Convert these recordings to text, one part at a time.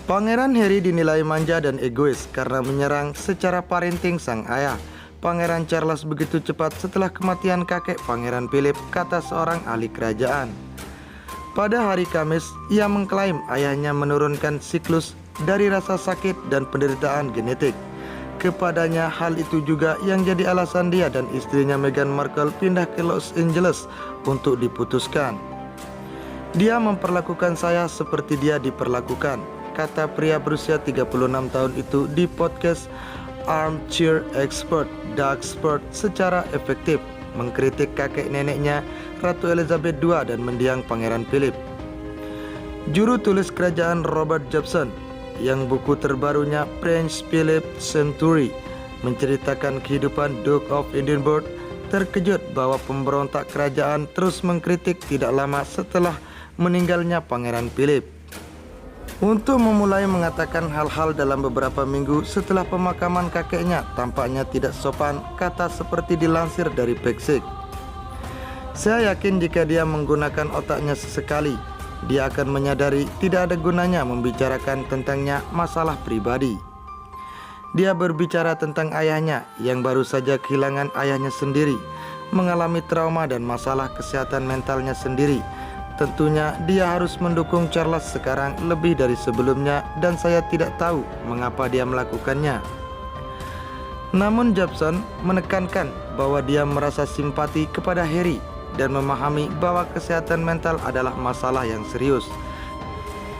Pangeran Harry dinilai manja dan egois karena menyerang secara parenting sang ayah. Pangeran Charles begitu cepat setelah kematian kakek Pangeran Philip, kata seorang ahli kerajaan. Pada hari Kamis, ia mengklaim ayahnya menurunkan siklus dari rasa sakit dan penderitaan genetik. Kepadanya hal itu juga yang jadi alasan dia dan istrinya Meghan Markle pindah ke Los Angeles untuk diputuskan. Dia memperlakukan saya seperti dia diperlakukan, kata pria berusia 36 tahun itu di podcast Armchair Expert Doug Spurt secara efektif mengkritik kakek neneknya Ratu Elizabeth II dan mendiang Pangeran Philip. Juru tulis kerajaan Robert Jobson yang buku terbarunya Prince Philip Century menceritakan kehidupan Duke of Edinburgh terkejut bahwa pemberontak kerajaan terus mengkritik tidak lama setelah meninggalnya Pangeran Philip. Untuk memulai mengatakan hal-hal dalam beberapa minggu setelah pemakaman kakeknya tampaknya tidak sopan, kata seperti dilansir dari Pexik. Saya yakin jika dia menggunakan otaknya sesekali, dia akan menyadari tidak ada gunanya membicarakan tentangnya masalah pribadi. Dia berbicara tentang ayahnya yang baru saja kehilangan ayahnya sendiri, mengalami trauma dan masalah kesehatan mentalnya sendiri. Tentunya dia harus mendukung Charles sekarang lebih dari sebelumnya dan saya tidak tahu mengapa dia melakukannya. Namun Jobson menekankan bahwa dia merasa simpati kepada Harry dan memahami bahwa kesehatan mental adalah masalah yang serius.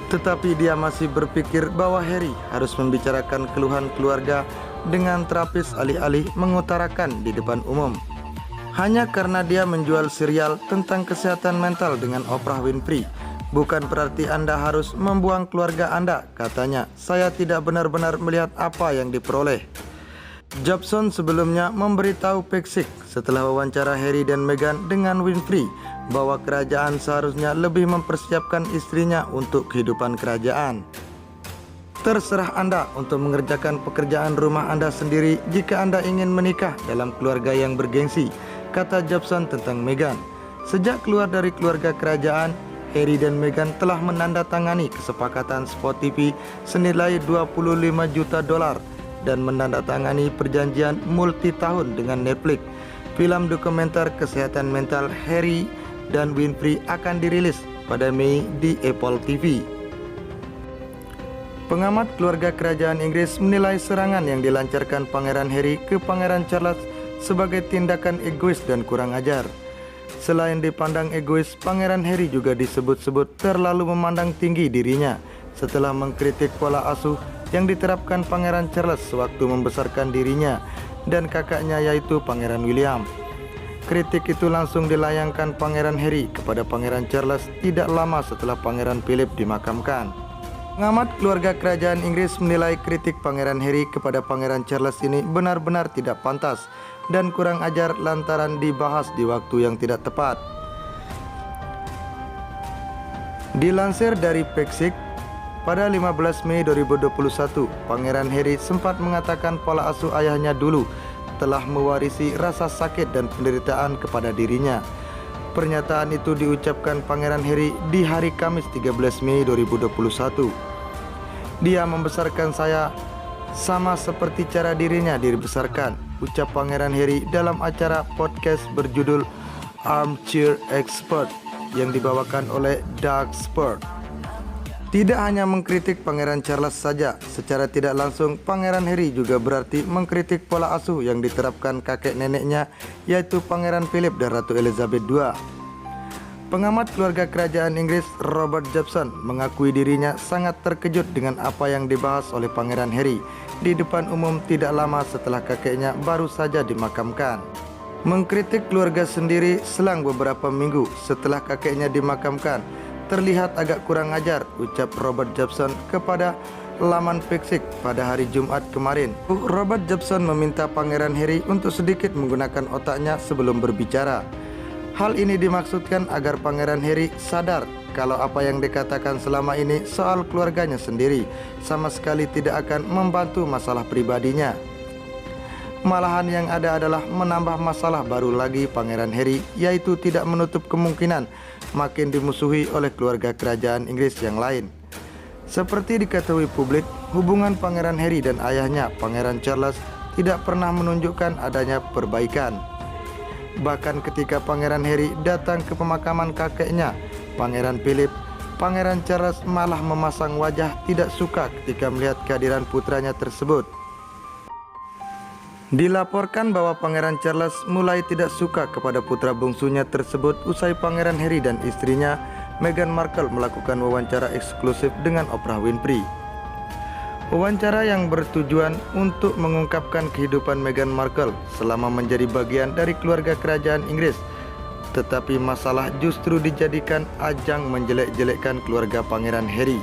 Tetapi dia masih berpikir bahwa Harry harus membicarakan keluhan keluarga dengan terapis alih-alih mengutarakan di depan umum. Hanya karena dia menjual serial tentang kesehatan mental dengan Oprah Winfrey, bukan berarti Anda harus membuang keluarga Anda, katanya. Saya tidak benar-benar melihat apa yang diperoleh. Jobson sebelumnya memberitahu Pexik setelah wawancara Harry dan Meghan dengan Winfrey bahwa kerajaan seharusnya lebih mempersiapkan istrinya untuk kehidupan kerajaan. Terserah Anda untuk mengerjakan pekerjaan rumah Anda sendiri jika Anda ingin menikah dalam keluarga yang bergengsi, kata Jobson tentang Meghan. Sejak keluar dari keluarga kerajaan, Harry dan Meghan telah menandatangani kesepakatan Spot TV senilai $25 juta dan menandatangani perjanjian multi tahun dengan Netflix. Film dokumenter kesehatan mental Harry dan Winfrey akan dirilis pada Mei di Apple TV. Pengamat keluarga kerajaan Inggris menilai serangan yang dilancarkan Pangeran Harry ke Pangeran Charles sebagai tindakan egois dan kurang ajar. Selain dipandang egois, Pangeran Harry juga disebut-sebut terlalu memandang tinggi dirinya setelah mengkritik pola asuh yang diterapkan Pangeran Charles sewaktu membesarkan dirinya dan kakaknya yaitu Pangeran William. Kritik itu langsung dilayangkan Pangeran Harry kepada Pangeran Charles tidak lama setelah Pangeran Philip dimakamkan. Pengamat keluarga kerajaan Inggris menilai kritik Pangeran Harry kepada Pangeran Charles ini benar-benar tidak pantas dan kurang ajar lantaran dibahas di waktu yang tidak tepat. Dilansir dari Pexik, pada 15 Mei 2021, Pangeran Harry sempat mengatakan pola asuh ayahnya dulu telah mewarisi rasa sakit dan penderitaan kepada dirinya. Pernyataan itu diucapkan Pangeran Harry di hari Kamis 13 Mei 2021. Dia membesarkan saya sama seperti cara dirinya dibesarkan, ucap Pangeran Harry dalam acara podcast berjudul Armchair Expert yang dibawakan oleh Doug Spurt. Tidak hanya mengkritik Pangeran Charles saja, secara tidak langsung Pangeran Harry juga berarti mengkritik pola asuh yang diterapkan kakek neneknya yaitu Pangeran Philip dan Ratu Elizabeth II. Pengamat keluarga kerajaan Inggris Robert Jobson mengakui dirinya sangat terkejut dengan apa yang dibahas oleh Pangeran Harry di depan umum tidak lama setelah kakeknya baru saja dimakamkan. Mengkritik keluarga sendiri selang beberapa minggu setelah kakeknya dimakamkan terlihat agak kurang ajar, ucap Robert Jobson kepada laman Pexik pada hari Jumat kemarin. Robert Jobson meminta Pangeran Harry untuk sedikit menggunakan otaknya sebelum berbicara. Hal ini dimaksudkan agar Pangeran Harry sadar kalau apa yang dikatakan selama ini soal keluarganya sendiri sama sekali tidak akan membantu masalah pribadinya. Malahan yang ada adalah menambah masalah baru lagi Pangeran Harry, yaitu tidak menutup kemungkinan makin dimusuhi oleh keluarga kerajaan Inggris yang lain. Seperti diketahui publik, hubungan Pangeran Harry dan ayahnya Pangeran Charles tidak pernah menunjukkan adanya perbaikan. Bahkan ketika Pangeran Harry datang ke pemakaman kakeknya, Pangeran Philip, Pangeran Charles malah memasang wajah tidak suka ketika melihat kehadiran putranya tersebut. Dilaporkan bahwa Pangeran Charles mulai tidak suka kepada putra bungsunya tersebut usai Pangeran Harry dan istrinya Meghan Markle melakukan wawancara eksklusif dengan Oprah Winfrey. Wawancara yang bertujuan untuk mengungkapkan kehidupan Meghan Markle selama menjadi bagian dari keluarga kerajaan Inggris, tetapi masalah justru dijadikan ajang menjelek-jelekkan keluarga Pangeran Harry.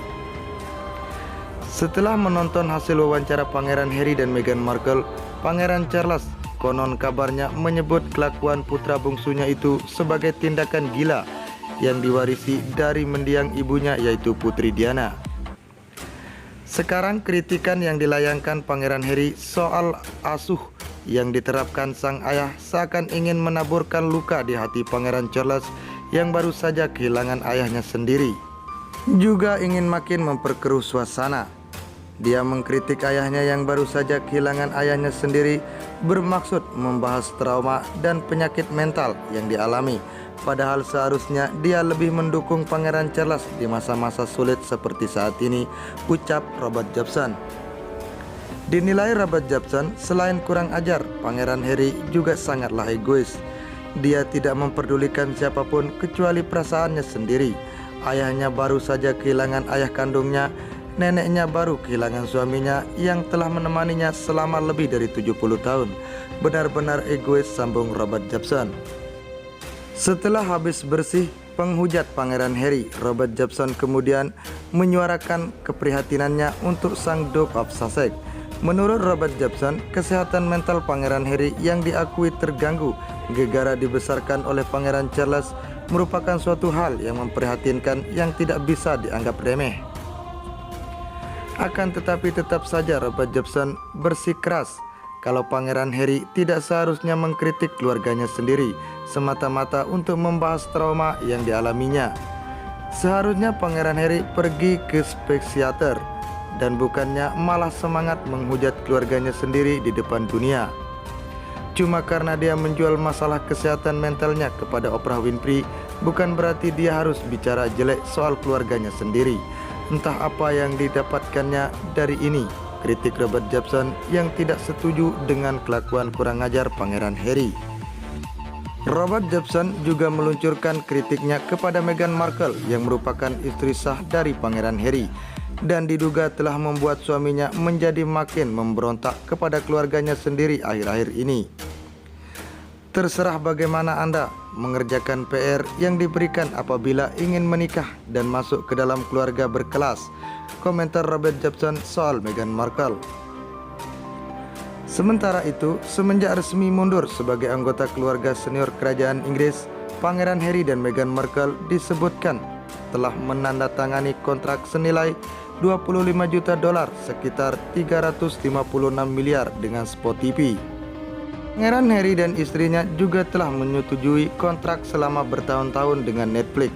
Setelah menonton hasil wawancara Pangeran Harry dan Meghan Markle, Pangeran Charles konon kabarnya menyebut kelakuan putra bungsunya itu sebagai tindakan gila yang diwarisi dari mendiang ibunya, yaitu Putri Diana. Sekarang kritikan yang dilayangkan Pangeran Harry soal asuh yang diterapkan sang ayah seakan ingin menaburkan luka di hati Pangeran Charles yang baru saja kehilangan ayahnya sendiri. Juga ingin makin memperkeruh suasana. Dia mengkritik ayahnya yang baru saja kehilangan ayahnya sendiri bermaksud membahas trauma dan penyakit mental yang dialami. Padahal seharusnya dia lebih mendukung Pangeran Charles di masa-masa sulit seperti saat ini, ucap Robert Jobson. Dinilai Robert Jobson, selain kurang ajar, Pangeran Harry juga sangatlah egois. Dia tidak memperdulikan siapapun kecuali perasaannya sendiri. Ayahnya baru saja kehilangan ayah kandungnya, neneknya baru kehilangan suaminya yang telah menemaninya selama lebih dari 70 tahun. Benar-benar egois, sambung Robert Jobson. Setelah habis bersih penghujat Pangeran Harry, Robert Jobson kemudian menyuarakan keprihatinannya untuk sang Duke of Sussex. Menurut Robert Jobson, kesehatan mental Pangeran Harry yang diakui terganggu gegara dibesarkan oleh Pangeran Charles merupakan suatu hal yang memprihatinkan yang tidak bisa dianggap remeh. Akan tetapi tetap saja Robert Jobson bersikeras kalau Pangeran Harry tidak seharusnya mengkritik keluarganya sendiri semata-mata untuk membahas trauma yang dialaminya. Seharusnya Pangeran Harry pergi ke psikiater dan bukannya malah semangat menghujat keluarganya sendiri di depan dunia. Cuma karena dia menjual masalah kesehatan mentalnya kepada Oprah Winfrey, bukan berarti dia harus bicara jelek soal keluarganya sendiri. Entah apa yang didapatkannya dari ini, kritik Robert Jobson yang tidak setuju dengan kelakuan kurang ajar Pangeran Harry. Robert Jobson juga meluncurkan kritiknya kepada Meghan Markle yang merupakan istri sah dari Pangeran Harry dan diduga telah membuat suaminya menjadi makin memberontak kepada keluarganya sendiri akhir-akhir ini. Terserah bagaimana Anda mengerjakan PR yang diberikan apabila ingin menikah dan masuk ke dalam keluarga berkelas, komentar Robert Jobson soal Meghan Markle. Sementara itu, semenjak resmi mundur sebagai anggota keluarga senior kerajaan Inggris, Pangeran Harry dan Meghan Markle disebutkan telah menandatangani kontrak senilai 25 juta dolar sekitar 356 miliar dengan Spot TV. Pangeran Harry dan istrinya juga telah menyetujui kontrak selama bertahun-tahun dengan Netflix.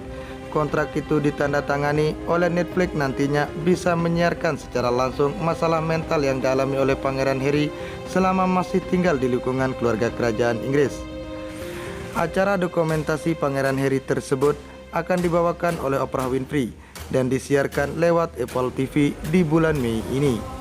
Kontrak itu ditandatangani oleh Netflix nantinya bisa menyiarkan secara langsung masalah mental yang dialami oleh Pangeran Harry selama masih tinggal di lingkungan keluarga kerajaan Inggris. Acara dokumentasi Pangeran Harry tersebut akan dibawakan oleh Oprah Winfrey dan disiarkan lewat Apple TV di bulan Mei ini.